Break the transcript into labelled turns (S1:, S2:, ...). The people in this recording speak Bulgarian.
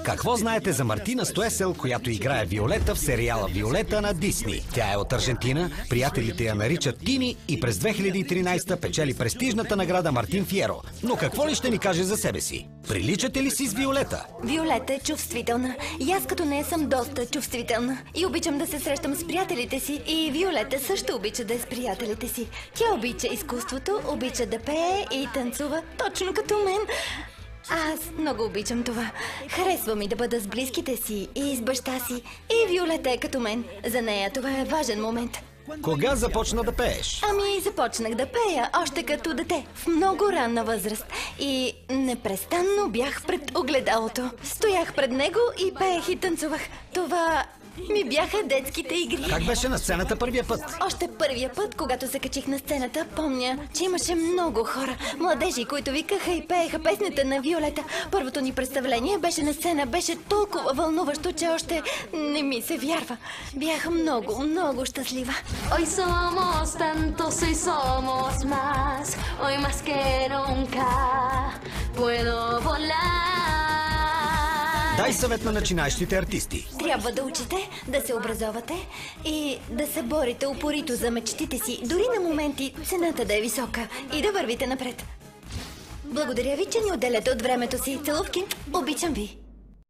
S1: Какво знаете за Мартина Стоесел, която играе Виолета в сериала Виолета на Дисни? Тя е от Аржентина, приятелите я наричат Тини и през 2013 печели престижната награда Мартин Фиеро. Но какво ли ще ни каже за себе си? Приличате ли си с Виолета?
S2: Виолета е чувствителна. И аз като нея съм доста чувствителна. И обичам да се срещам с приятелите си. И Виолета също обича да е с приятелите си. Тя обича изкуството, обича да пее и танцува, точно като мен. Аз много обичам това. Харесва ми да бъда с близките си и с баща си. И Виолета е като мен. За нея това е важен момент.
S1: Кога започна да пееш?
S2: Ами, започнах да пея още като дете, в много ранна възраст. И непрестанно бях пред огледалото. Стоях пред него и пеех и танцувах. Това ми бяха детските игри.
S1: Как беше на сцената първия път?
S2: Още първия път, когато се качих на сцената, помня, че имаше много хора, младежи, които викаха и пееха песните на Виолета. Първото ни представление беше на сцена, беше толкова вълнуващо, че още не ми се вярва. Бях много, много щастлива.
S3: Hoy somos tantos y somos más, hoy más que nunca puedo volar.
S1: Дай съвет на начинаещите артисти.
S2: Трябва да учите, да се образовате и да се борите упорито за мечтите си, дори на моменти цената да е висока, и да вървите напред. Благодаря ви, че ни отделяте от времето си. Целувки, обичам ви!